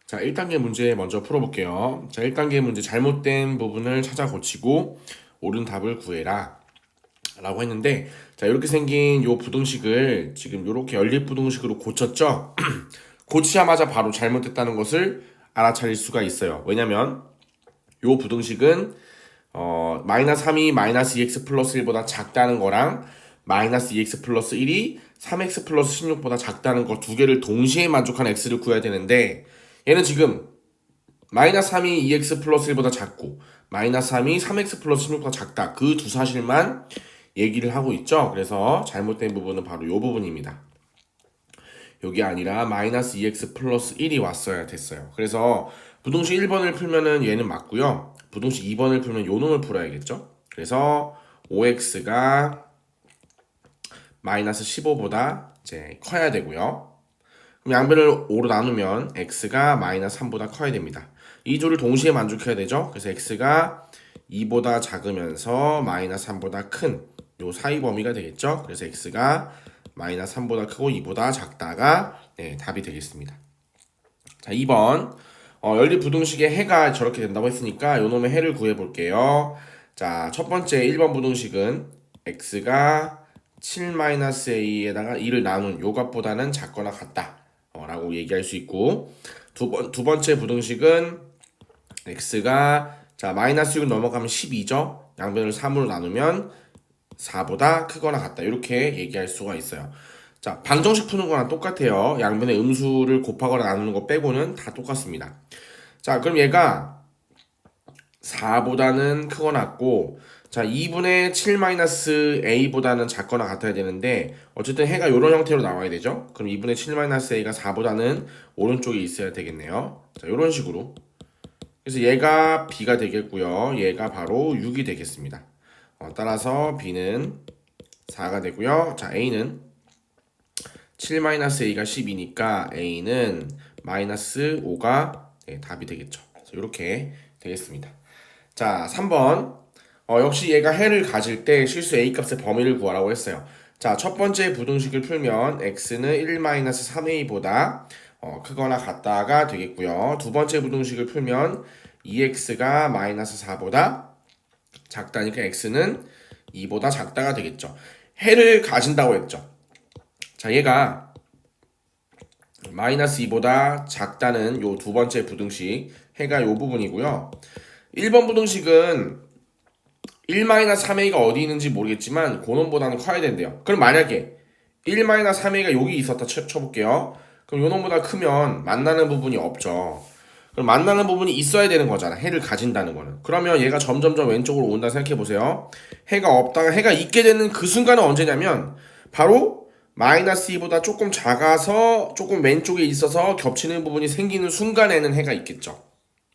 자, 1단계 문제 먼저 풀어볼게요. 자, 1단계 문제 잘못된 부분을 찾아 고치고 옳은 답을 구해라 라고 했는데, 자, 이렇게 생긴 요 부등식을 지금 이렇게 연립 부등식으로 고쳤죠? 고치자마자 바로 잘못됐다는 것을 알아차릴 수가 있어요. 왜냐면 요 부등식은 마이너스 3이 마이너스 2x 플러스 1보다 작다는 거랑 마이너스 2x 플러스 1이 3x 플러스 16보다 작다는 거 두 개를 동시에 만족하는 x를 구해야 되는데, 얘는 지금 마이너스 3이 2x 플러스 1보다 작고 마이너스 3이 3x 플러스 16보다 작다, 그 두 사실만 얘기를 하고 있죠. 그래서 잘못된 부분은 바로 이 부분입니다. 여기 아니라 마이너스 2x 플러스 1이 왔어야 됐어요. 그래서 부등식 1번을 풀면은 얘는 맞고요. 부등식 2번을 풀면 요 놈을 풀어야겠죠. 그래서 5x가 마이너스 15보다 이제 커야 되고요. 그럼 양변을 5로 나누면 x가 마이너스 3보다 커야 됩니다. 이 조를 동시에 만족해야 되죠. 그래서 x가 2보다 작으면서 마이너스 3보다 큰 요 사이 범위가 되겠죠. 그래서 x가 마이너스 3보다 크고 2보다 작다가 답이 되겠습니다. 자, 2번 연립 부등식의 해가 저렇게 된다고 했으니까 요 놈의 해를 구해 볼게요. 자, 첫 번째 1번 부등식은 x가 7-a에다가 2를 나눈 요 값보다는 작거나 같다 라고 얘기할 수 있고, 두 번째 부등식은 x가 자 마이너스 6 넘어가면 12죠. 양변을 3으로 나누면 4보다 크거나 같다, 이렇게 얘기할 수가 있어요. 자, 방정식 푸는 거랑 똑같아요. 양변의 음수를 곱하거나 나누는 거 빼고는 다 똑같습니다. 자, 그럼 얘가 4보다는 크거나 같고, 자 2분의 7-a보다는 작거나 같아야 되는데, 어쨌든 해가 이런 형태로 나와야 되죠. 그럼 2분의 7-a가 4보다는 오른쪽에 있어야 되겠네요. 자, 이런 식으로. 그래서 얘가 b가 되겠고요. 얘가 바로 6이 되겠습니다. 따라서 b는 4가 되고요. 자, a는 7-a가 10이니까 a는 마이너스 5가 답이 되겠죠. 그래서 이렇게 되겠습니다. 자, 3번 역시 얘가 해를 가질 때 실수 a 값의 범위를 구하라고 했어요. 자, 첫 번째 부등식을 풀면 x는 1-3a보다 크거나 같다가 되겠고요. 두 번째 부등식을 풀면 2x가 마이너스 4보다 작다니까 x는 2보다 작다가 되겠죠. 해를 가진다고 했죠. 자, 얘가 마이너스 2보다 작다는 요 두 번째 부등식 해가 요 부분이고요. 1번 부등식은 1-3a가 어디 있는지 모르겠지만 고놈보다는 커야 된대요. 그럼 만약에 1-3a가 여기 있었다 쳐볼게요. 그럼 요 놈보다 크면 만나는 부분이 없죠. 그럼 만나는 부분이 있어야 되는 거잖아, 해를 가진다는 거는. 그러면 얘가 점점점 왼쪽으로 온다 생각해 보세요. 해가 없다가 해가 있게 되는 그 순간은 언제냐면 바로 마이너스 2보다 조금 작아서 조금 왼쪽에 있어서 겹치는 부분이 생기는 순간에는 해가 있겠죠.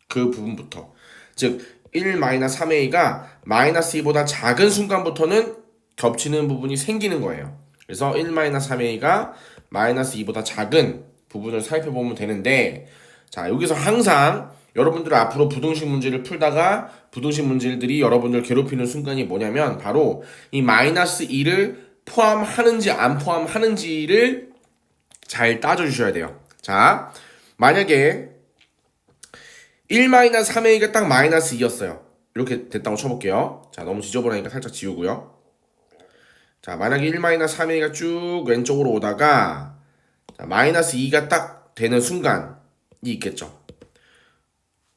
그 부분부터. 즉 1-3a가 마이너스 2보다 작은 순간부터는 겹치는 부분이 생기는 거예요. 그래서 1-3a가 마이너스 2보다 작은 부분을 살펴보면 되는데, 자, 여기서 항상 여러분들 앞으로 부등식 문제를 풀다가 부등식 문제들이 여러분들 괴롭히는 순간이 뭐냐면 바로 이 마이너스 2를 포함하는지 안 포함하는지를 잘 따져주셔야 돼요. 자, 만약에 1-3a가 딱 마이너스 2였어요. 이렇게 됐다고 쳐볼게요. 자, 너무 지저분하니까 살짝 지우고요. 자, 만약에 1-3a가 쭉 왼쪽으로 오다가 자, 마이너스 2가 딱 되는 순간이 있겠죠.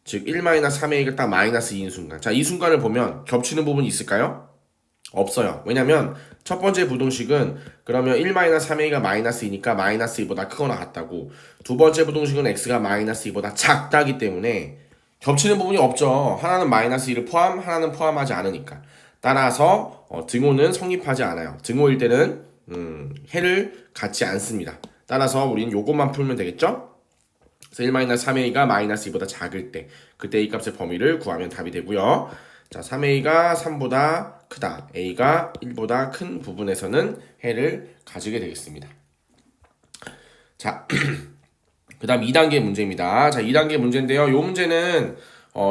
즉 1-3a가 딱 마이너스 2인 순간. 자, 이 순간을 보면 겹치는 부분이 있을까요? 없어요. 왜냐면 첫 번째 부등식은 그러면 1-3a가 마이너스 2니까 마이너스 2보다 크거나 같다고, 두 번째 부등식은 x가 마이너스 2보다 작다기 때문에 겹치는 부분이 없죠. 하나는 마이너스 2를 포함, 하나는 포함하지 않으니까. 따라서 등호는 성립하지 않아요. 등호일 때는 해를 갖지 않습니다. 따라서 우리는 요것만 풀면 되겠죠? 그래서 1-3a가 마이너스 2보다 작을 때 그때 a 값의 범위를 구하면 답이 되고요. 자, 3a가 3보다 크다, a가 1보다 큰 부분에서는 해를 가지게 되겠습니다. 자, 그 다음 2단계 문제입니다. 자, 2단계 문제인데요. 이 문제는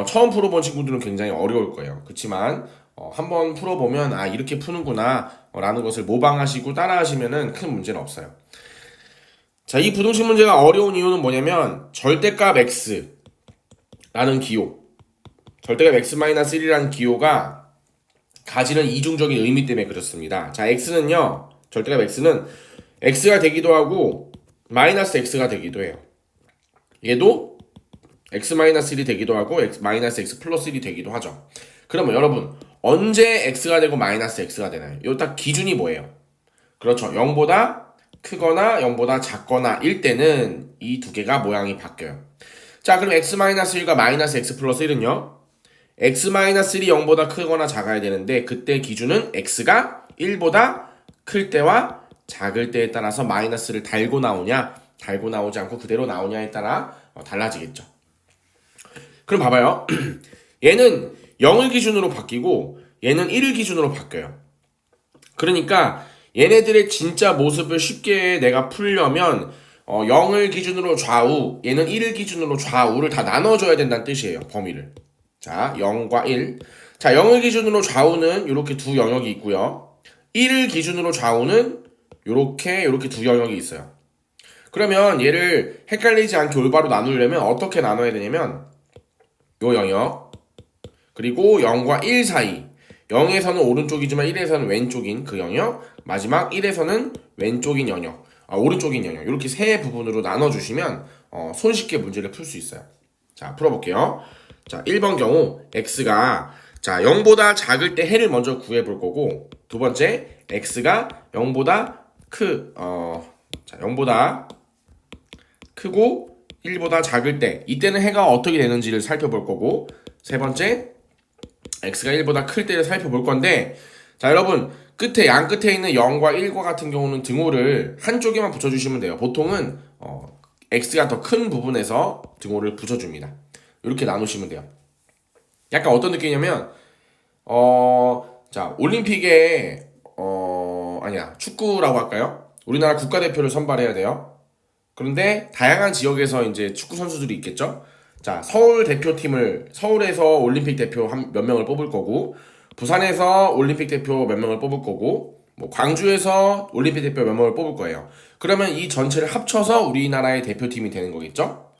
처음 풀어본 친구들은 굉장히 어려울 거예요. 그렇지만 한번 풀어보면 아, 이렇게 푸는구나 라는 것을 모방하시고 따라하시면은 큰 문제는 없어요. 자, 이 부등식 문제가 어려운 이유는 뭐냐면 절대값 x라는 기호, 절대값 x-1이라는 기호가 가지는 이중적인 의미 때문에 그렇습니다. 자, x는요, 절대값 x는 x가 되기도 하고 마이너스 x가 되기도 해요. 얘도 x-1이 되기도 하고 마이너스 x 플러스 1이 되기도 하죠. 그러면 여러분 언제 x가 되고 마이너스 x가 되나요? 요 딱 기준이 뭐예요? 그렇죠. 0보다 크거나 0보다 작거나 일 때는 이 두 개가 모양이 바뀌어요. 자, 그럼 x-1과 마이너스 x 플러스 1은요? x-1이 0보다 크거나 작아야 되는데 그때 기준은 x가 1보다 클 때와 작을 때에 따라서 마이너스를 달고 나오냐 달고 나오지 않고 그대로 나오냐에 따라 달라지겠죠. 그럼 봐봐요. 얘는 0을 기준으로 바뀌고 얘는 1을 기준으로 바뀌어요. 그러니까 얘네들의 진짜 모습을 쉽게 내가 풀려면 0을 기준으로 좌우, 얘는 1을 기준으로 좌우를 다 나눠줘야 된다는 뜻이에요. 범위를. 자, 0과 1. 자, 0을 기준으로 좌우는 이렇게 두 영역이 있고요. 1을 기준으로 좌우는 이렇게 두 영역이 있어요. 그러면 얘를 헷갈리지 않게 올바로 나누려면 어떻게 나눠야 되냐면 요 영역 그리고 0과 1 사이 0에서는 오른쪽이지만 1에서는 왼쪽인 그 영역 마지막 1에서는 왼쪽인 영역 오른쪽인 영역 이렇게 세 부분으로 나눠주시면 손쉽게 문제를 풀 수 있어요. 자, 풀어볼게요. 자, 1번 경우 x가 자 0보다 작을 때 해를 먼저 구해볼 거고 두 번째 x가 0보다 0보다 크고 1보다 작을 때 이때는 해가 어떻게 되는지를 살펴볼 거고 세 번째 x가 1보다 클 때를 살펴볼 건데 자, 여러분 끝에 양 끝에 있는 0과 1과 같은 경우는 등호를 한쪽에만 붙여주시면 돼요. 보통은 x가 더 큰 부분에서 등호를 붙여줍니다. 이렇게 나누시면 돼요. 약간 어떤 느낌이냐면 자, 올림픽에 아니야 축구라고 할까요? 우리나라 국가대표를 선발해야 돼요. 그런데 다양한 지역에서 이제 축구 선수들이 있겠죠. 자, 서울 대표팀을 서울에서 올림픽 대표 몇 명을 뽑을 거고 부산에서 올림픽 대표 몇 명을 뽑을 거고 뭐 광주에서 올림픽 대표 몇 명을 뽑을 거예요. 그러면 이 전체를 합쳐서 우리나라의 대표팀이 되는 거겠죠.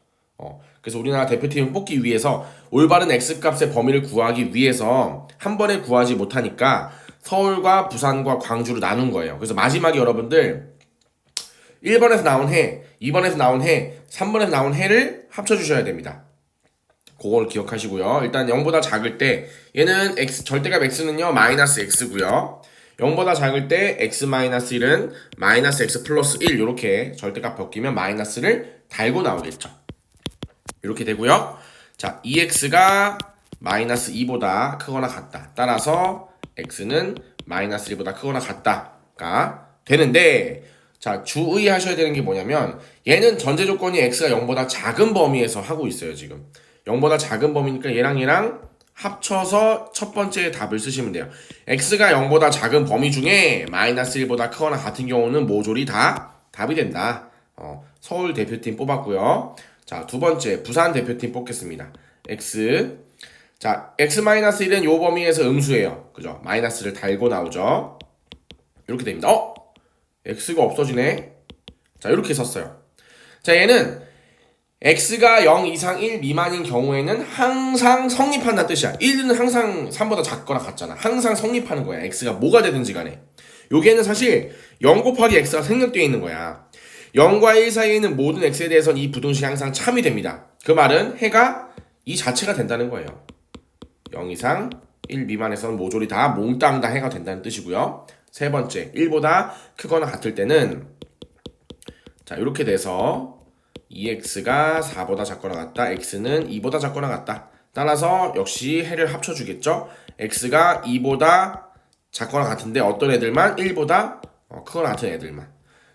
그래서 우리나라 대표팀을 뽑기 위해서 올바른 x값의 범위를 구하기 위해서 한 번에 구하지 못하니까 서울과 부산과 광주로 나눈 거예요. 그래서 마지막에 여러분들 1번에서 나온 해, 2번에서 나온 해, 3번에서 나온 해를 합쳐주셔야 됩니다. 그걸 기억하시고요. 일단 0보다 작을 때 얘는 절대값 x는요 마이너스 x고요. 0보다 작을 때 x-1은 마이너스 x 플러스 1 이렇게 절대값 바뀌면 마이너스를 달고 나오겠죠. 이렇게 되고요. 자, 2x가 마이너스 2보다 크거나 같다. 따라서 x는 마이너스 1보다 크거나 같다가 되는데 자, 주의하셔야 되는 게 뭐냐면 얘는 전제 조건이 x가 0보다 작은 범위에서 하고 있어요. 지금 0보다 작은 범위니까 얘랑 합쳐서 첫 번째 답을 쓰시면 돼요. x가 0보다 작은 범위 중에 마이너스 1보다 크거나 같은 경우는 모조리 다 답이 된다. 서울 대표팀 뽑았고요. 자, 두 번째 부산 대표팀 뽑겠습니다. x 자, x-1은 요 범위에서 음수예요. 그죠? 마이너스를 달고 나오죠. 이렇게 됩니다. x가 없어지네. 자, 이렇게 썼어요. 자, 얘는 x가 0 이상 1 미만인 경우에는 항상 성립한다는 뜻이야. 1은 항상 3보다 작거나 같잖아. 항상 성립하는 거야. x가 뭐가 되든지 간에. 여기에는 사실 0 곱하기 x가 생략되어 있는 거야. 0과 1 사이에 있는 모든 x에 대해서는 이 부등식이 항상 참이 됩니다. 그 말은 해가 이 자체가 된다는 거예요. 0 이상 1 미만에서는 모조리 다 몽땅 다 해가 된다는 뜻이고요. 세 번째, 1보다 크거나 같을 때는 자, 이렇게 돼서 2x가 4보다 작거나 같다. x는 2보다 작거나 같다. 따라서 역시 해를 합쳐주겠죠. x가 2보다 작거나 같은데 어떤 애들만 1보다 크거나 같은 애들만.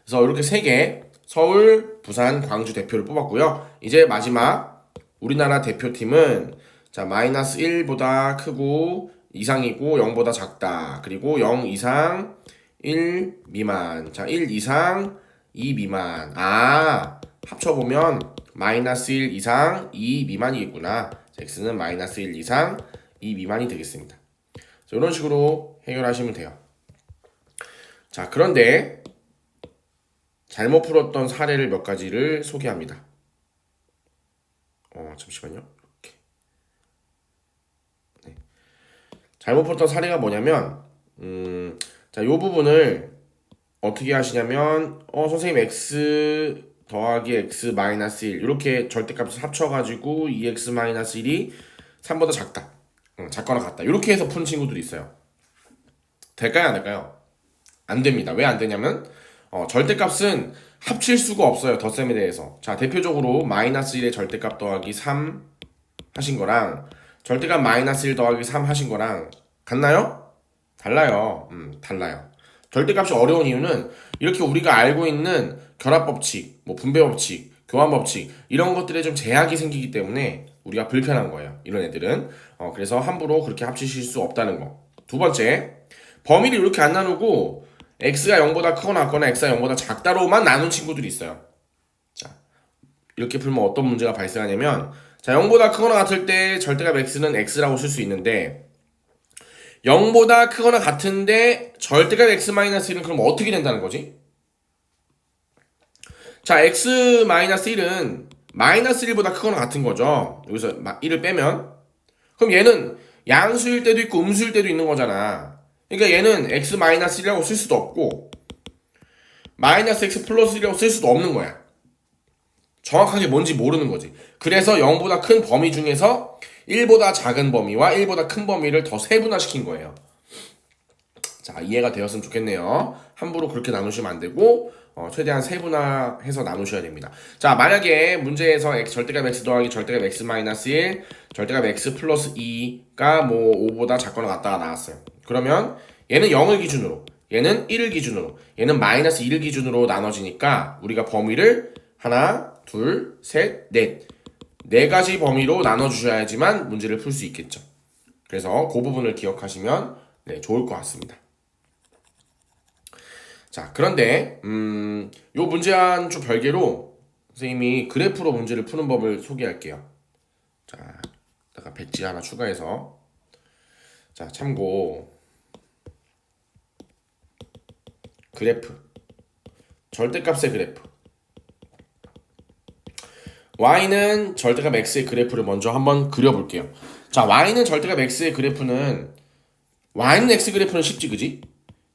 그래서 이렇게 세 개 서울, 부산, 광주 대표를 뽑았고요. 이제 마지막 우리나라 대표팀은 자, 마이너스 1보다 크고 이상이고 0보다 작다. 그리고 0 이상 1 미만. 자, 1 이상 2 미만. 합쳐보면 마이너스 1 이상 2 미만이겠구나. x는 마이너스 1 이상 2 미만이 되겠습니다. 자, 이런 식으로 해결하시면 돼요. 자, 그런데 잘못 풀었던 사례를 몇 가지를 소개합니다. 잠시만요. 이렇게. 네. 잘못 풀었던 사례가 뭐냐면, 자, 요 부분을 어떻게 하시냐면, 선생님 x 더하기 x 마이너스 1 이렇게 절대값을 합쳐가지고 2x 마이너스 1이 3보다 작다. 작거나 같다. 이렇게 해서 푸는 친구들이 있어요. 될까요? 안 될까요? 안 됩니다. 왜 안 되냐면 절대값은 합칠 수가 없어요. 덧셈에 대해서. 자, 대표적으로 마이너스 1의 절대값 더하기 3 하신 거랑 절대값 마이너스 1 더하기 3 하신 거랑 같나요? 달라요. 달라요. 절대값이 어려운 이유는 이렇게 우리가 알고 있는 결합법칙, 뭐 분배법칙, 교환법칙 이런 것들에 좀 제약이 생기기 때문에 우리가 불편한 거예요. 이런 애들은. 그래서 함부로 그렇게 합치실 수 없다는 거. 두 번째, 범위를 이렇게 안 나누고 x가 0보다 크거나 같거나 x가 0보다 작다로만 나눈 친구들이 있어요. 자, 이렇게 풀면 어떤 문제가 발생하냐면, 자, 0보다 크거나 같을 때 절대값 x는 x라고 쓸 수 있는데 0보다 크거나 같은데 절대값 x-1은 그럼 어떻게 된다는 거지? 자, x-1은 마이너스 1보다 크거나 같은 거죠. 여기서 1을 빼면. 그럼 얘는 양수일 때도 있고 음수일 때도 있는 거잖아. 그러니까 얘는 x-1이라고 쓸 수도 없고 마이너스 x 플러스 1이라고 쓸 수도 없는 거야. 정확하게 뭔지 모르는 거지. 그래서 0보다 큰 범위 중에서 1보다 작은 범위와 1보다 큰 범위를 더 세분화시킨 거예요. 자, 이해가 되었으면 좋겠네요. 함부로 그렇게 나누시면 안 되고 최대한 세분화해서 나누셔야 됩니다. 자, 만약에 문제에서 절대값 x 더하기 절대값 x 마이너스 1, 절대값 x 플러스 2가 뭐 5보다 작거나 같다가 나왔어요. 그러면 얘는 0을 기준으로, 얘는 1을 기준으로, 얘는 마이너스 1을 기준으로 나눠지니까 우리가 범위를 하나, 둘, 셋, 넷. 네 가지 범위로 나눠주셔야지만 문제를 풀 수 있겠죠. 그래서 그 부분을 기억하시면 좋을 것 같습니다. 자, 그런데 요 문제와는 좀 별개로 선생님이 그래프로 문제를 푸는 법을 소개할게요. 자, 내가 백지 하나 추가해서 자, 참고 그래프 절대값의 그래프 y는 절대값 x의 그래프를 먼저 한번 그려볼게요. 자, y는 절대값 x의 그래프는 y는 x 그래프는 쉽지, 그지?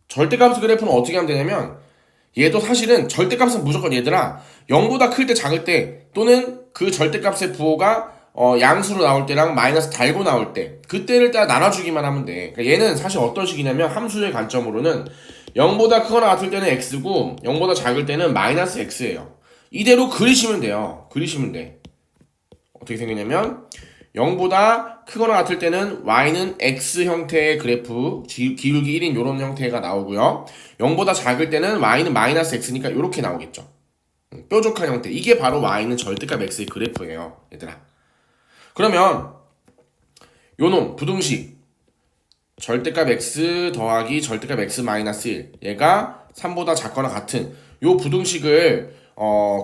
절대값 그래프는 어떻게 하면 되냐면 얘도 사실은 절대값은 무조건 얘들아 0보다 클 때 작을 때 또는 그 절대값의 부호가 양수로 나올 때랑 마이너스 달고 나올 때 그때를 따라 나눠주기만 하면 돼. 그러니까 얘는 사실 어떤 식이냐면 함수의 관점으로는 0보다 크거나 같을 때는 x고 0보다 작을 때는 마이너스 x예요. 이대로 그리시면 돼요. 그리시면 돼. 어떻게 생겼냐면 0보다 크거나 같을 때는 y는 x 형태의 그래프 기울기 1인 이런 형태가 나오고요. 0보다 작을 때는 y는 마이너스 x니까 이렇게 나오겠죠. 뾰족한 형태. 이게 바로 y는 절대값 x의 그래프예요. 얘들아. 그러면 요놈 부등식 절대값 x 더하기 절대값 x 마이너스 1 얘가 3보다 작거나 같은 요 부등식을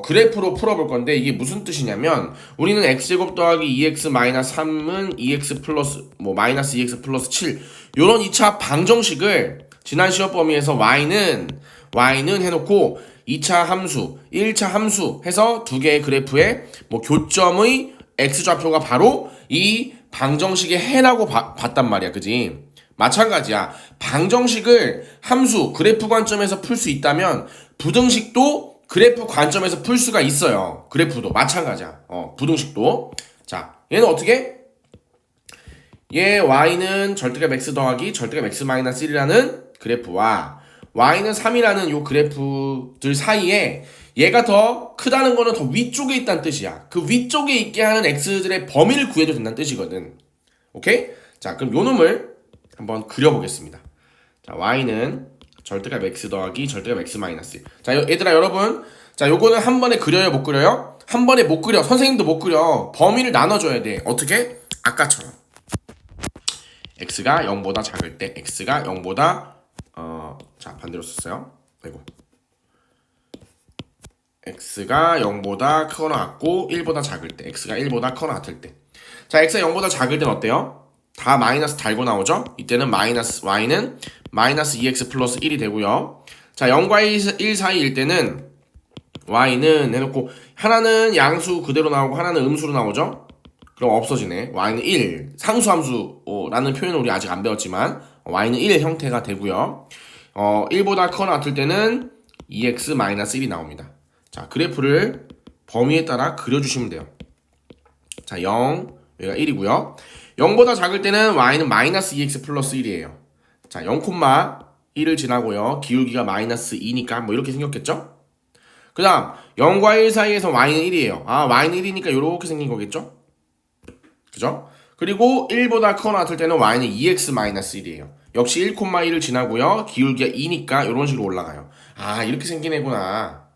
그래프로 풀어볼 건데 이게 무슨 뜻이냐면 우리는 x제곱 더하기 2x 마이너스 3은 2x 플러스 마이너스 2x 플러스 7 요런 2차 방정식을 지난 시험 범위에서 y는 해놓고 2차 함수, 1차 함수 해서 두 개의 그래프의 교점의 x좌표가 바로 이 방정식의 해라고 봤단 말이야. 그지? 마찬가지야. 방정식을 함수, 그래프 관점에서 풀 수 있다면 부등식도 그래프 관점에서 풀 수가 있어요. 그래프도 마찬가지야. 부등식도. 자, 얘는 어떻게? 얘 y는 절대값 x 더하기 절대값 x 마이너스 1이라는 그래프와 y는 3이라는 요 그래프들 사이에 얘가 더 크다는 거는 더 위쪽에 있다는 뜻이야. 그 위쪽에 있게 하는 x들의 범위를 구해도 된다는 뜻이거든. 오케이? 자, 그럼 요 놈을 한번 그려보겠습니다. 자, y는 절대값 x 더하기 절대값 x 마이너스 1. 자, 얘들아 여러분, 자, 요거는 한 번에 그려요, 못 그려요? 한 번에 못 그려. 선생님도 못 그려. 범위를 나눠줘야 돼. 어떻게? 아까처럼. x가 0보다 작을 때, x가 0보다 자, 반대로 썼어요. 아이고. x가 0보다 크거나 같고 1보다 작을 때, x가 1보다 크거나 같을 때. 자, x가 0보다 작을 때는 어때요? 다 마이너스 달고 나오죠? 이때는 마이너스 y는 마이너스 2x 플러스 1이 되고요. 자, 0과 1 사이일 때는 y는 해놓고 하나는 양수 그대로 나오고 하나는 음수로 나오죠? 그럼 없어지네. y는 1 상수함수라는 표현을 우리 아직 안 배웠지만 y는 1 형태가 되고요. 1보다 커나 같을 때는 2x-1이 나옵니다. 자, 그래프를 범위에 따라 그려주시면 돼요. 자, 0, 여기가 1이고요. 0보다 작을 때는 y는 마이너스 2x 플러스 1이에요. 자, 0,1을 지나고요. 기울기가 마이너스 2니까 뭐 이렇게 생겼겠죠? 그 다음 0과 1 사이에서 y는 1이에요. 아, y는 1이니까 이렇게 생긴 거겠죠? 그죠? 그리고 1보다 커나 같을 때는 y는 2x-1이에요. 역시 1,1을 지나고요. 기울기가 2니까 이런 식으로 올라가요. 아, 이렇게 생긴 애구나.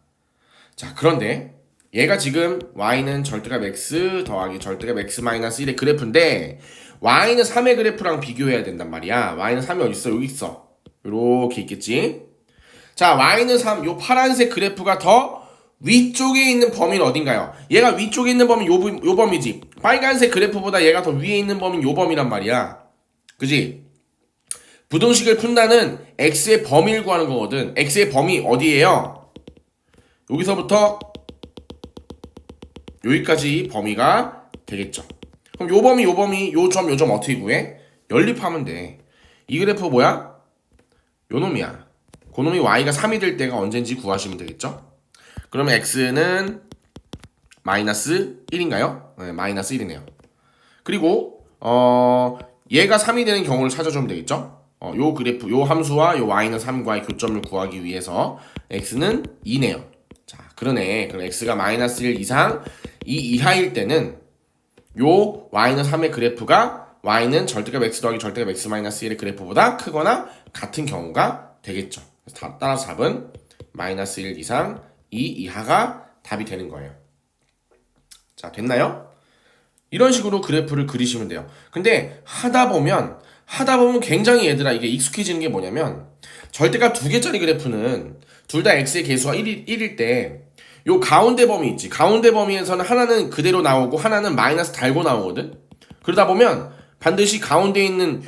자, 그런데 얘가 지금 y는 절대값 x 더하기 절대값 x-1의 그래프인데 y는 3의 그래프랑 비교해야 된단 말이야. y는 3이 어디 있어? 여기 있어. 이렇게 있겠지? 자, y는 3, 요 파란색 그래프가 더 위쪽에 있는 범위는 어딘가요? 얘가 위쪽에 있는 범위 요 범위지. 빨간색 그래프보다 얘가 더 위에 있는 범위는 요 범위란 말이야. 그지? 부등식을 푼다는 x의 범위를 구하는 거거든. x의 범위 어디예요? 여기서부터 여기까지 범위가 되겠죠. 그럼 요 범위, 요 점 어떻게 구해? 연립하면 돼. 이 그래프 뭐야? 요 놈이야. 그 놈이 y가 3이 될 때가 언젠지 구하시면 되겠죠? 그러면 x는 마이너스 1인가요? 네, 마이너스 1이네요. 그리고 얘가 3이 되는 경우를 찾아주면 되겠죠? 요 그래프, 요 함수와 요 y는 3과의 교점을 구하기 위해서 x는 2네요. 자, 그러네. 그럼 x가 마이너스 1 이상 2 이하일 때는 요 y는 3의 그래프가 y는 절대값 x 더하기 절대값 x-1의 그래프보다 크거나 같은 경우가 되겠죠. 따라서 답은 마이너스 1 이상 2 이하가 답이 되는 거예요. 자, 됐나요? 이런 식으로 그래프를 그리시면 돼요. 근데 하다 보면 굉장히 얘들아 이게 익숙해지는 게 뭐냐면 절대값 두 개짜리 그래프는 둘 다 x의 개수가 1일 때 요 가운데 범위 있지. 가운데 범위에서는 하나는 그대로 나오고 하나는 마이너스 달고 나오거든. 그러다 보면 반드시 가운데 있는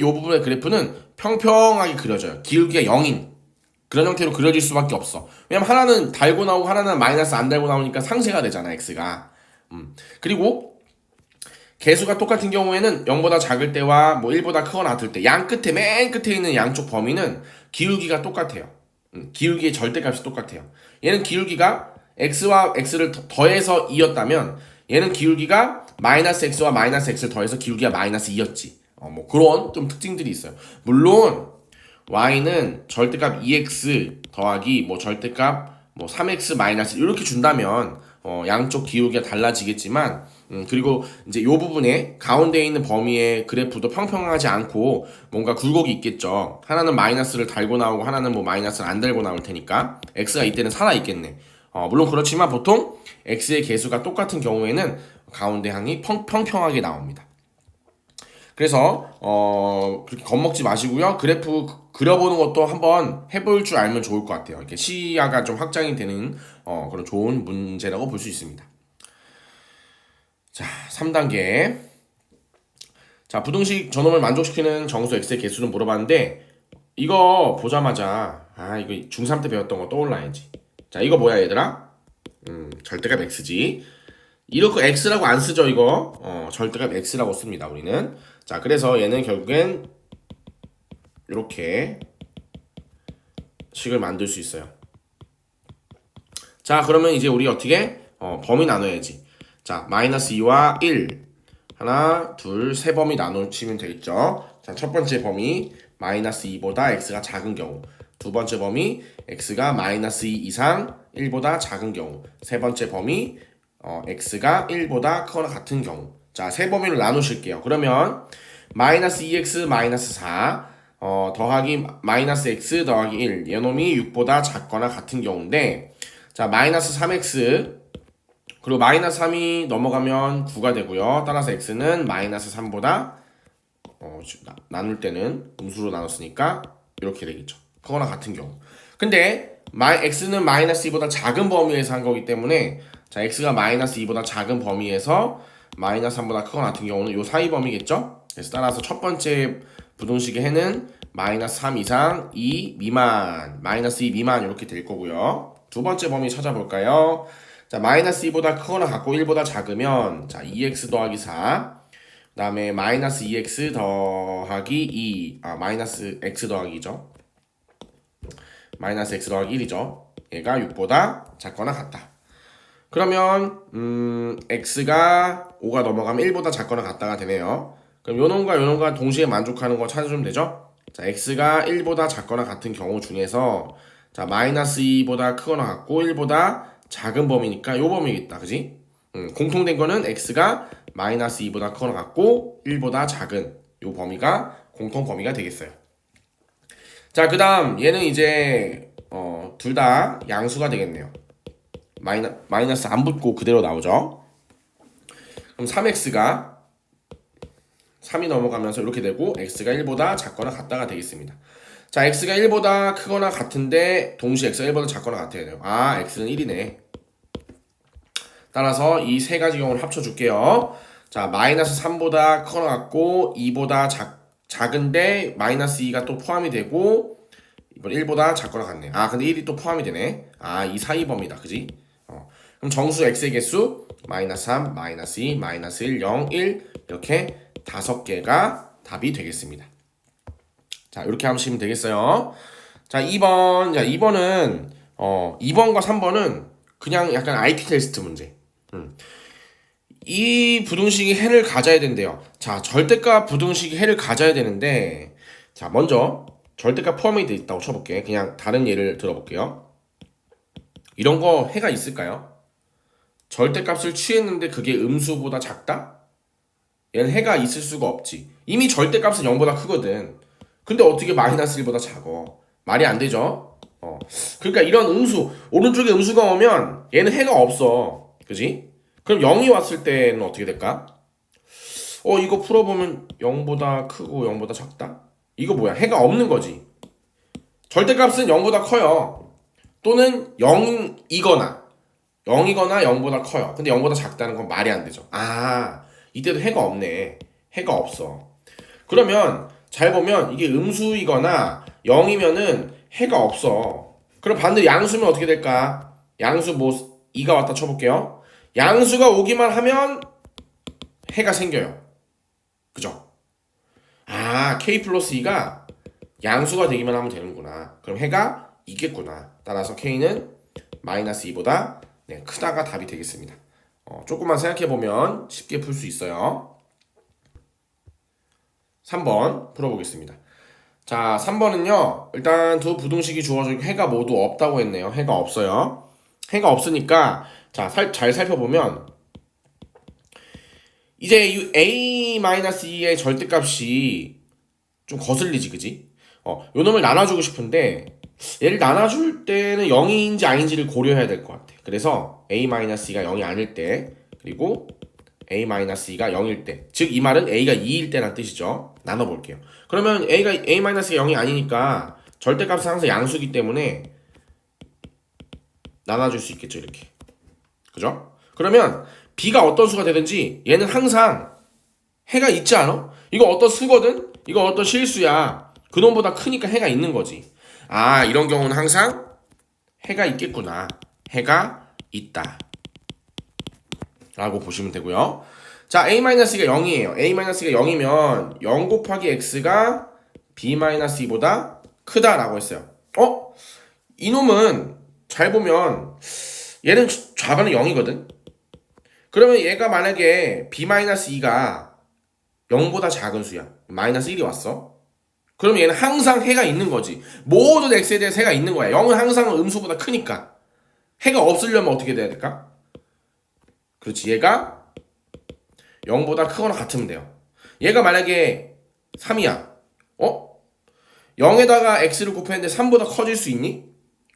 요 부분의 그래프는 평평하게 그려져요. 기울기가 0인 그런 형태로 그려질 수밖에 없어. 왜냐면 하나는 달고 나오고 하나는 마이너스 안 달고 나오니까 상쇄가 되잖아, x가. 그리고 개수가 똑같은 경우에는 0보다 작을 때와 뭐 1보다 크거나 같을 때 양 끝에 맨 끝에 있는 양쪽 범위는 기울기가 똑같아요. 기울기의 절대값이 똑같아요. 얘는 기울기가 x와 x를 더해서 2였다면 얘는 기울기가 마이너스 x와 마이너스 x를 더해서 기울기가 마이너스 2였지. 뭐 그런 좀 특징들이 있어요. 물론 y는 절대값 2x 더하기 뭐 절대값 뭐 3x 마이너스 이렇게 준다면 양쪽 기울기가 달라지겠지만 그리고 이제 요 부분에 가운데 있는 범위의 그래프도 평평하지 않고 뭔가 굴곡이 있겠죠. 하나는 마이너스를 달고 나오고 하나는 뭐 마이너스를 안 달고 나올 테니까 x가 이때는 살아 있겠네. 물론 그렇지만 보통 x의 개수가 똑같은 경우에는 가운데 항이 평평하게 나옵니다. 그래서 그렇게 겁먹지 마시고요. 그래프 그려보는 것도 한번 해볼 줄 알면 좋을 것 같아요. 이렇게 시야가 좀 확장이 되는 그런 좋은 문제라고 볼 수 있습니다. 자, 3단계. 자, 부등식 저놈을 만족시키는 정수 x의 개수는 물어봤는데 이거 보자마자 이거 중3 때 배웠던 거 떠올라야지. 자, 이거 뭐야 얘들아? 절대값 x지. 이렇게 x라고 안 쓰죠 이거. 절대값 x라고 씁니다 우리는. 자, 그래서 얘는 결국엔 이렇게 식을 만들 수 있어요. 자, 그러면 이제 우리 어떻게 범위 나눠야지. 자, 마이너스 2와 1 하나 둘 세 범위 나누시면 되겠죠. 자, 첫 번째 범위 마이너스 2보다 x가 작은 경우, 두 번째 범위 x가 마이너스 2 이상 1보다 작은 경우, 세 번째 범위 x가 1보다 크거나 같은 경우. 자, 세 범위를 나누실게요. 그러면 마이너스 2x 마이너스 4 더하기 마이너스 x 더하기 1 얘놈이 6보다 작거나 같은 경우인데, 자, 마이너스 3x 그리고 마이너스 3이 넘어가면 9가 되고요. 따라서 x는 마이너스 3보다 나눌 때는 음수로 나눴으니까 이렇게 되겠죠. 크거나 같은 경우. 근데 x는 마이너스 2보다 작은 범위에서 한 거기 때문에 자, x가 마이너스 2보다 작은 범위에서 마이너스 3보다 크거나 같은 경우는 요 사이 범위겠죠? 그래서 따라서 첫 번째 부등식의 해는 마이너스 3 이상 2 미만, 마이너스 2 미만 이렇게 될 거고요. 두 번째 범위 찾아볼까요? 자, 마이너스 2보다 크거나 같고 1보다 작으면 자, 2x 더하기 4, 그 다음에 마이너스 2x 더하기 2, 마이너스 x 더하기죠. 마이너스 x 더하기 1이죠. 얘가 6보다 작거나 같다. 그러면 x가 5가 넘어가면 1보다 작거나 같다가 되네요. 그럼 요놈과 요놈과 동시에 만족하는 거 찾아주면 되죠? 자, x가 1보다 작거나 같은 경우 중에서 자, 마이너스 2보다 크거나 같고 1보다 작은 범위니까 요 범위겠다. 그지? 공통된 거는 x가 마이너스 2보다 크거나 같고 1보다 작은 요 범위가 공통 범위가 되겠어요. 자, 그 다음 얘는 이제 둘 다 양수가 되겠네요. 마이너스 안 붙고 그대로 나오죠. 그럼 3x가 3이 넘어가면서 이렇게 되고 x가 1보다 작거나 같다가 되겠습니다. 자, x가 1보다 크거나 같은데 동시에 x가 1보다 작거나 같아야 돼요. x는 1이네. 따라서 이 세 가지 경우를 합쳐줄게요. 자, 마이너스 3보다 크거나 같고 2보다 작은데 마이너스 2가 또 포함이 되고 이번 1보다 작거나 같네. 근데 1이 또 포함이 되네. 이 사이 범위다. 그지? 그럼 정수 x의 개수 마이너스 3, 마이너스 2, 마이너스 1, 0, 1 이렇게 5개가 답이 되겠습니다. 자, 이렇게 하시면 되겠어요. 자, 2번. 자, 2번은 2번과 3번은 그냥 약간 IT 테스트 문제. 이 부등식이 해를 가져야 된대요. 자, 절대값 부등식이 해를 가져야 되는데 자, 먼저 절대값 포함이 되어 있다고 쳐볼게. 그냥 다른 예를 들어볼게요. 이런 거 해가 있을까요? 절대값을 취했는데 그게 음수보다 작다? 얘는 해가 있을 수가 없지. 이미 절대값은 0보다 크거든. 근데 어떻게 마이너스 1보다 작어? 말이 안 되죠? 그러니까 이런 음수, 오른쪽에 음수가 오면 얘는 해가 없어. 그지? 그럼 0이 왔을 때는 어떻게 될까? 이거 풀어보면 0보다 크고 0보다 작다? 이거 뭐야? 해가 없는 거지. 절대값은 0보다 커요. 또는 0이거나 0보다 커요. 근데 0보다 작다는 건 말이 안 되죠. 이때도 해가 없네. 해가 없어. 그러면 잘 보면 이게 음수이거나 0이면은 해가 없어. 그럼 반대로 양수면 어떻게 될까? 양수 2가 왔다 쳐볼게요. 양수가 오기만 하면 해가 생겨요. 그죠? k 플러스 2가 양수가 되기만 하면 되는구나. 그럼 해가 있겠구나. 따라서 k는 마이너스 2보다 크다가 답이 되겠습니다. 조금만 생각해보면 쉽게 풀 수 있어요. 3번 풀어보겠습니다. 자, 3번은요. 일단 두 부등식이 주어져 있고 해가 모두 없다고 했네요. 해가 없어요. 해가 없으니까 자, 잘 살펴보면 이제 이 a-2의 절대값이 좀 거슬리지, 그지? 요 놈을 나눠주고 싶은데 얘를 나눠줄 때는 0인지 아닌지를 고려해야 될 것 같아. 그래서 a-2가 0이 아닐 때 그리고 a-2가 0일 때, 즉 이 말은 a가 2일 때란 뜻이죠. 나눠볼게요. 그러면 a-가 0이 아니니까 절대값은 항상 양수기 때문에 나눠줄 수 있겠죠. 이렇게. 그죠? 그러면 b가 어떤 수가 되든지 얘는 항상 해가 있지 않아? 이거 어떤 수거든? 이거 어떤 실수야. 그놈보다 크니까 해가 있는 거지. 이런 경우는 항상 해가 있겠구나. 해가 있다. 라고 보시면 되고요. 자, a-2가 0이에요. a-2가 0이면 0 곱하기 x가 b-2보다 크다라고 했어요. 이놈은 잘 보면 얘는 좌변은 0이거든. 그러면 얘가 만약에 b-2가 0보다 작은 수야. 마이너스 1이 왔어. 그러면 얘는 항상 해가 있는 거지. 모든 x에 대해서 해가 있는 거야. 0은 항상 음수보다 크니까. 해가 없으려면 어떻게 돼야 될까? 그렇지. 얘가 0보다 크거나 같으면 돼요. 얘가 만약에 3이야. 0에다가 x를 곱했는데 3보다 커질 수 있니?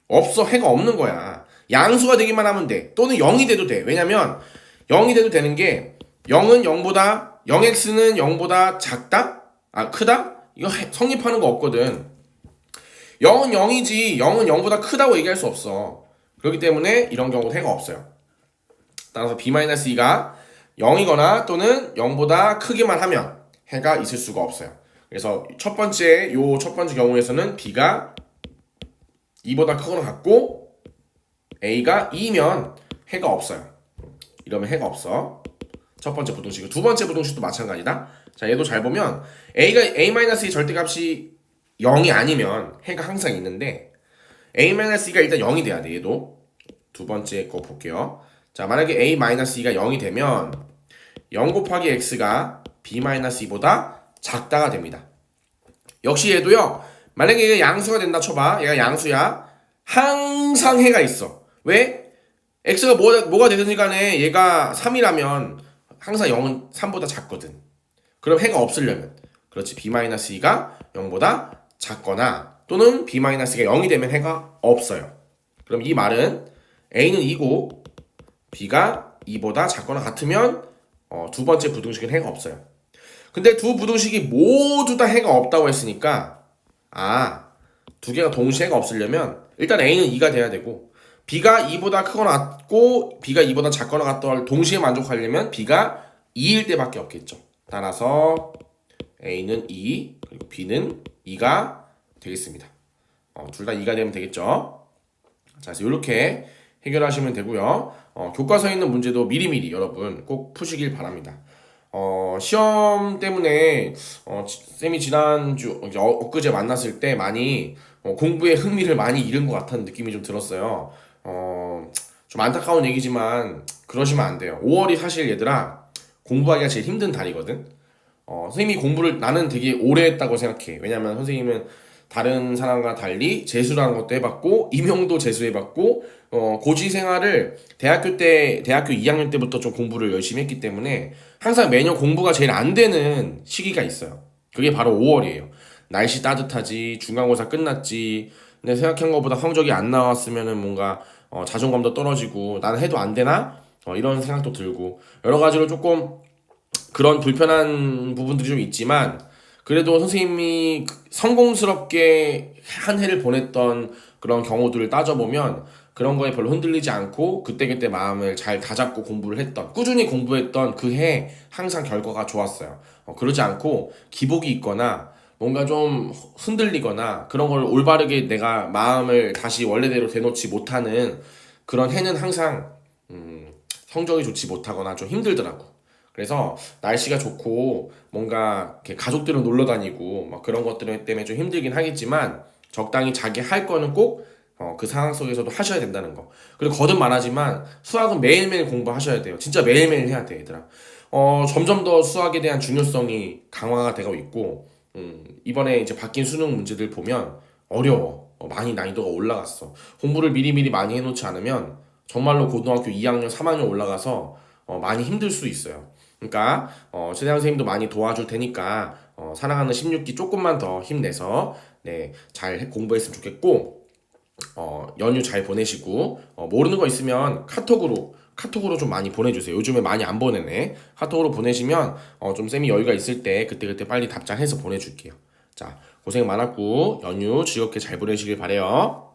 없어. 해가 없는 거야. 양수가 되기만 하면 돼. 또는 0이 돼도 돼. 왜냐면 0이 돼도 되는 게 0x는 0보다 작다? 크다? 이거 성립하는 거 없거든. 0은 0이지 0은 0보다 크다고 얘기할 수 없어. 그렇기 때문에 이런 경우도 해가 없어요. 따라서 b-2가 0이거나 또는 0보다 크기만 하면 해가 있을 수가 없어요. 그래서 첫 번째 경우에서는 b가 2보다 크거나 같고 A가 2면 해가 없어요. 이러면 해가 없어. 첫 번째 부등식. 두 번째 부등식도 마찬가지다. 자, 얘도 잘 보면 A가 A-2의 절대값이 0이 아니면 해가 항상 있는데 A-2가 일단 0이 돼야 돼. 얘도 두 번째 거 볼게요. 자, 만약에 A-2가 0이 되면 0 곱하기 X가 B-2보다 작다가 됩니다. 역시 얘도요. 만약에 얘가 양수가 된다 쳐봐. 얘가 양수야. 항상 해가 있어. 왜? X가 뭐가 되든지 간에 얘가 3이라면 항상 0은 3보다 작거든. 그럼 해가 없으려면 그렇지. B-2가 0보다 작거나 또는 B-가 0이 되면 해가 없어요. 그럼 이 말은 A는 2고 B가 2보다 작거나 같으면 두 번째 부등식은 해가 없어요. 근데 두 부등식이 모두 다 해가 없다고 했으니까 두 개가 동시에 해가 없으려면 일단 A는 2가 돼야 되고 B가 2보다 크거나 같고 B가 2보다 작거나 같다 동시에 만족하려면 B가 2일 때밖에 없겠죠. 따라서 A는 2 그리고 B는 2가 되겠습니다. 둘 다 2가 되면 되겠죠. 자, 그래서 이렇게 해결하시면 되고요. 교과서에 있는 문제도 미리미리 여러분 꼭 푸시길 바랍니다. 시험 때문에 쌤이 지난주 엊그제 만났을 때 많이 공부에 흥미를 많이 잃은 것 같다는 느낌이 좀 들었어요. 좀 안타까운 얘기지만 그러시면 안 돼요. 5월이 사실 얘들아 공부하기가 제일 힘든 달이거든. 선생님이 공부를 나는 되게 오래 했다고 생각해. 왜냐면 선생님은 다른 사람과 달리 재수라는 것도 해봤고 임용도 재수해봤고 고시 생활을 대학교 2학년 때부터 좀 공부를 열심히 했기 때문에 항상 매년 공부가 제일 안 되는 시기가 있어요. 그게 바로 5월이에요. 날씨 따뜻하지, 중간고사 끝났지. 근데 생각한 것보다 성적이 안 나왔으면은 뭔가 자존감도 떨어지고 나는 해도 안 되나? 이런 생각도 들고 여러 가지로 조금 그런 불편한 부분들이 좀 있지만 그래도 선생님이 성공스럽게 한 해를 보냈던 그런 경우들을 따져보면 그런 거에 별로 흔들리지 않고 그때그때 마음을 잘 다잡고 공부를 했던 꾸준히 공부했던 그 해 항상 결과가 좋았어요. 그러지 않고 기복이 있거나 뭔가 좀 흔들리거나 그런 걸 올바르게 내가 마음을 다시 원래대로 되놓지 못하는 그런 해는 항상 성적이 좋지 못하거나 좀 힘들더라고. 그래서 날씨가 좋고 뭔가 이렇게 가족들은 놀러 다니고 막 그런 것들 때문에 좀 힘들긴 하겠지만 적당히 자기 할 거는 꼭 그 상황 속에서도 하셔야 된다는 거. 그리고 거듭 말하지만 수학은 매일매일 공부하셔야 돼요. 진짜 매일매일 해야 돼, 얘들아. 점점 더 수학에 대한 중요성이 강화가 되고 있고 이번에 이제 바뀐 수능 문제들 보면 어려워. 많이 난이도가 올라갔어. 공부를 미리미리 많이 해놓지 않으면 정말로 고등학교 2학년, 3학년 올라가서 많이 힘들 수 있어요. 그러니까 최대한 선생님도 많이 도와줄 테니까 사랑하는 16기 조금만 더 힘내서 잘 공부했으면 좋겠고 연휴 잘 보내시고 모르는 거 있으면 카톡으로 좀 많이 보내주세요. 요즘에 많이 안 보내네. 카톡으로 보내시면 좀 쌤이 여유가 있을 때 그때 빨리 답장해서 보내줄게요. 자, 고생 많았고 연휴 즐겁게 잘 보내시길 바래요.